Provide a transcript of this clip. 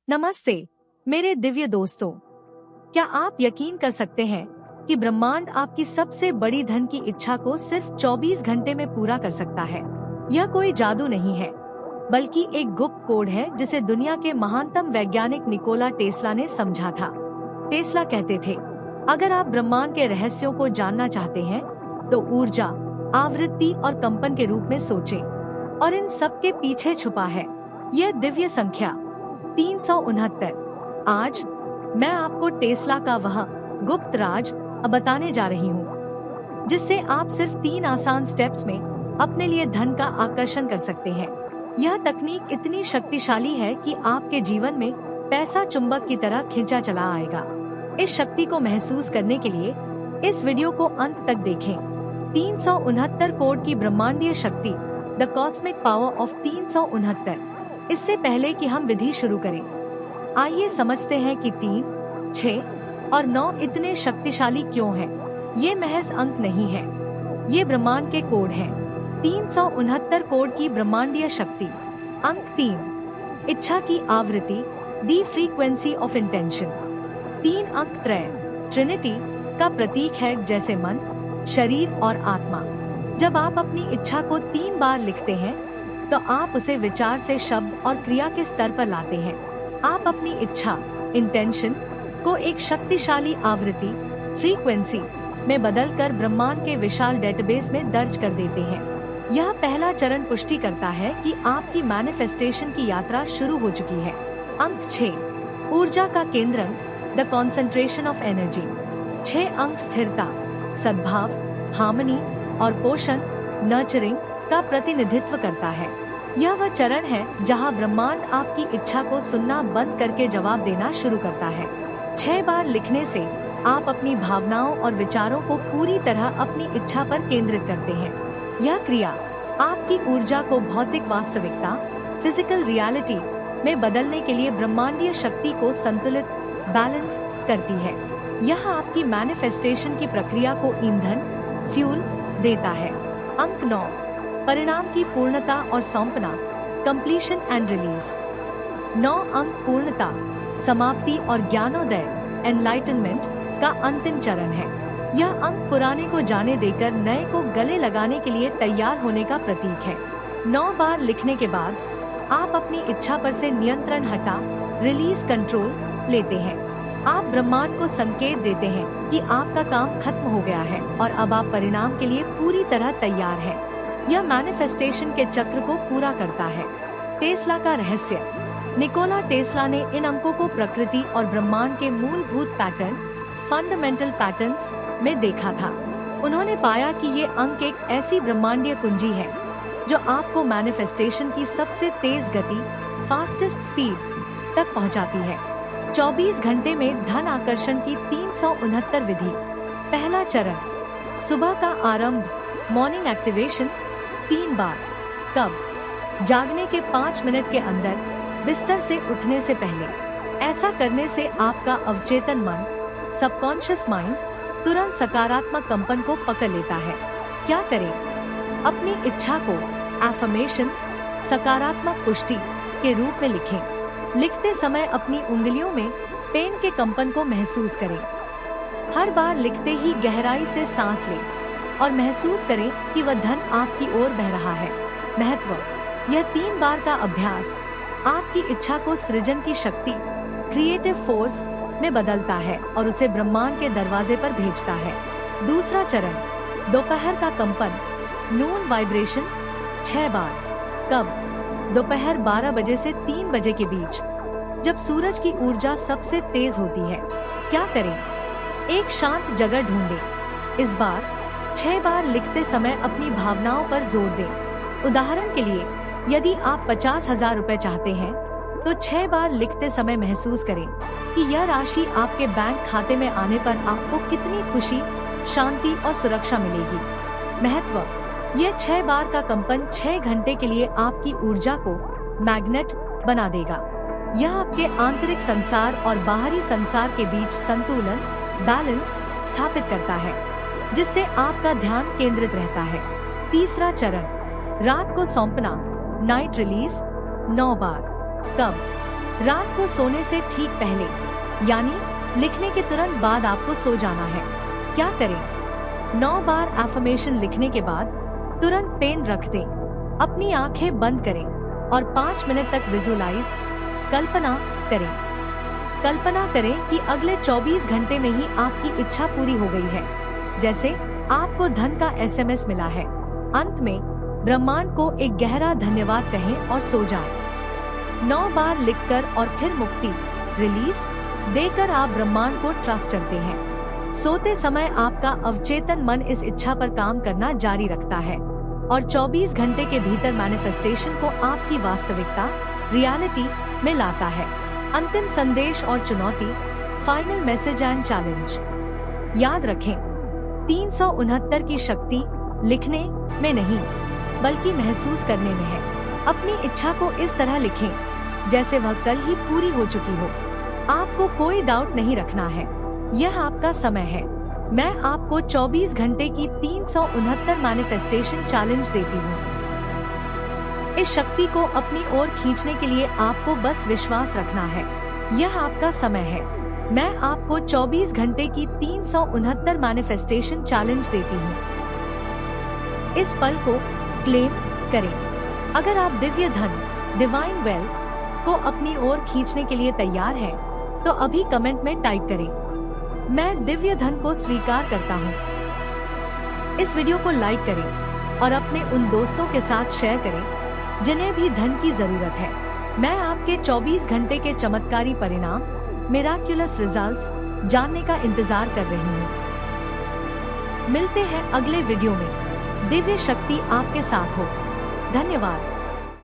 नमस्ते मेरे दिव्य दोस्तों, क्या आप यकीन कर सकते हैं कि ब्रह्मांड आपकी सबसे बड़ी धन की इच्छा को सिर्फ 24 घंटे में पूरा कर सकता है। यह कोई जादू नहीं है, बल्कि एक गुप्त कोड है जिसे दुनिया के महानतम वैज्ञानिक निकोला टेस्ला ने समझा था। टेस्ला कहते थे, अगर आप ब्रह्मांड के रहस्यों को जानना चाहते हैं तो ऊर्जा, आवृत्ति और कंपन के रूप में सोचें। और इन सब के पीछे छुपा है यह दिव्य संख्या 369। आज मैं आपको टेस्ला का वह गुप्त राज बताने जा रही हूँ, जिससे आप सिर्फ 3 आसान स्टेप्स में अपने लिए धन का आकर्षण कर सकते हैं। यह तकनीक इतनी शक्तिशाली है कि आपके जीवन में पैसा चुंबक की तरह खींचा चला आएगा। इस शक्ति को महसूस करने के लिए इस वीडियो को अंत तक देखें। 369 कोड की ब्रह्मांडीय शक्ति, द कॉस्मिक पावर ऑफ 369। इससे पहले कि हम विधि शुरू करें, आइए समझते हैं कि 3, 6 और 9 इतने शक्तिशाली क्यों हैं। ये महज अंक नहीं है, ये ब्रह्मांड के कोड हैं। 369 कोड की ब्रह्मांडीय शक्ति। अंक 3, इच्छा की आवृत्ति, दी फ्रीक्वेंसी ऑफ इंटेंशन। 3 अंक त्रय, ट्रिनिटी का प्रतीक है, जैसे मन, शरीर और आत्मा। जब आप अपनी इच्छा को 3 बार लिखते हैं तो आप उसे विचार से शब्द और क्रिया के स्तर पर लाते हैं। आप अपनी इच्छा, इंटेंशन को एक शक्तिशाली आवृत्ति, फ्रीक्वेंसी में बदलकर ब्रह्मांड के विशाल डेटाबेस में दर्ज कर देते हैं। यह पहला चरण पुष्टि करता है कि आपकी मैनिफेस्टेशन की यात्रा शुरू हो चुकी है। अंक 6, ऊर्जा का केंद्रण, द कॉन्सेंट्रेशन ऑफ एनर्जी। 6 अंक स्थिरता, सद्भाव, हार्मनी और पोषण, नर्चरिंग का प्रतिनिधित्व करता है। यह वह चरण है जहां ब्रह्मांड आपकी इच्छा को सुनना बंद करके जवाब देना शुरू करता है। 6 बार लिखने से आप अपनी भावनाओं और विचारों को पूरी तरह अपनी इच्छा पर केंद्रित करते हैं। यह क्रिया आपकी ऊर्जा को भौतिक वास्तविकता, फिजिकल रियलिटी में बदलने के लिए ब्रह्मांडीय शक्ति को संतुलित, बैलेंस करती है। यह आपकी मैनिफेस्टेशन की प्रक्रिया को ईंधन, फ्यूल देता है। अंक 9, परिणाम की पूर्णता और सौंपना, कंप्लीशन एंड रिलीज। 9 अंक पूर्णता, समाप्ति और ज्ञानोदय, एनलाइटनमेंट का अंतिम चरण है। यह अंक पुराने को जाने देकर नए को गले लगाने के लिए तैयार होने का प्रतीक है। 9 बार लिखने के बाद आप अपनी इच्छा पर से नियंत्रण हटा, रिलीज कंट्रोल लेते हैं। आप ब्रह्मांड को संकेत देते हैं कि आपका काम खत्म हो गया है और अब आप परिणाम के लिए पूरी तरह तैयार हैं। यह मैनिफेस्टेशन के चक्र को पूरा करता है। टेस्ला का रहस्य। निकोला टेस्ला ने इन अंकों को प्रकृति और ब्रह्मांड के मूलभूत पैटर्न, फंडामेंटल पैटर्न्स में देखा था। उन्होंने पाया कि ये अंक एक ऐसी ब्रह्मांडीय कुंजी है जो आपको मैनिफेस्टेशन की सबसे तेज गति, फास्टेस्ट स्पीड तक पहुंचाती है। 24 घंटे में धन आकर्षण की 369 विधि। पहला चरण, सुबह का आरंभ, मॉर्निंग एक्टिवेशन। 3 बार। कब? जागने के 5 मिनट के अंदर, बिस्तर से उठने से पहले। ऐसा करने से आपका अवचेतन मन, सबकॉन्शियस माइंड तुरंत सकारात्मक कंपन को पकड़ लेता है। क्या करें? अपनी इच्छा को एफर्मेशन, सकारात्मक पुष्टि के रूप में लिखें। लिखते समय अपनी उंगलियों में पेन के कंपन को महसूस करें। हर बार लिखते ही गहराई से सांस लें और महसूस करें कि वह धन आपकी ओर बह रहा है। महत्व, यह 3 बार का अभ्यास आपकी इच्छा को सृजन की शक्ति, क्रिएटिव फोर्स में बदलता है और उसे ब्रह्मांड के दरवाजे पर भेजता है। दूसरा चरण, दोपहर का कंपन, नून वाइब्रेशन। 6 बार। कब? दोपहर 12 बजे से 3 बजे के बीच, जब सूरज की ऊर्जा सबसे तेज होती है। क्या करें? एक शांत जगह ढूंढें। इस बार 6 बार लिखते समय अपनी भावनाओं पर जोर दें। उदाहरण के लिए, यदि आप 50,000 रुपए चाहते हैं तो 6 बार लिखते समय महसूस करें कि यह राशि आपके बैंक खाते में आने पर आपको कितनी खुशी, शांति और सुरक्षा मिलेगी। महत्व, यह 6 बार का कंपन 6 घंटे के लिए आपकी ऊर्जा को मैग्नेट बना देगा। यह आपके आंतरिक संसार और बाहरी संसार के बीच संतुलन, बैलेंस स्थापित करता है, जिससे आपका ध्यान केंद्रित रहता है। तीसरा चरण, रात को सौंपना, नाइट रिलीज। 9 बार। कब? रात को सोने से ठीक पहले यानी लिखने के तुरंत बाद आपको सो जाना है। क्या करें? 9 बार एफर्मेशन लिखने के बाद तुरंत पेन रख दें, अपनी आंखें बंद करें और 5 मिनट तक विजुअलाइज कल्पना करें। कल्पना करें कि अगले 24 घंटे में ही आपकी इच्छा पूरी हो गई है, जैसे आपको धन का SMS मिला है। अंत में ब्रह्मांड को एक गहरा धन्यवाद कहें और सो जाएं। 9 बार लिखकर और फिर मुक्ति रिलीज देकर आप ब्रह्मांड को ट्रस्ट करते हैं। सोते समय आपका अवचेतन मन इस इच्छा पर काम करना जारी रखता है और 24 घंटे के भीतर मैनिफेस्टेशन को आपकी वास्तविकता रियलिटी में लाता है। अंतिम संदेश और चुनौती, फाइनल मैसेज एंड चैलेंज। याद रखें, 369 की शक्ति लिखने में नहीं बल्कि महसूस करने में है। अपनी इच्छा को इस तरह लिखें जैसे वह कल ही पूरी हो चुकी हो। आपको कोई डाउट नहीं रखना है, यह आपका समय है। मैं आपको 24 घंटे की 369 मैनिफेस्टेशन चैलेंज देती हूँ। इस शक्ति को अपनी ओर खींचने के लिए आपको बस विश्वास रखना है। यह आपका समय है। मैं आपको 24 घंटे की 369 मैनिफेस्टेशन चैलेंज देती हूँ। इस पल को क्लेम करें। अगर आप दिव्य धन डिवाइन वेल्थ को अपनी ओर खींचने के लिए तैयार हैं, तो अभी कमेंट में टाइप करें, मैं दिव्य धन को स्वीकार करता हूँ। इस वीडियो को लाइक करें और अपने उन दोस्तों के साथ शेयर करें जिन्हें भी धन की जरूरत है। मैं आपके 24 घंटे के चमत्कारी परिणाम, मिराक्युलस रिजल्ट्स जानने का इंतजार कर रही हूँ। मिलते हैं अगले वीडियो में। दिव्य शक्ति आपके साथ हो। धन्यवाद।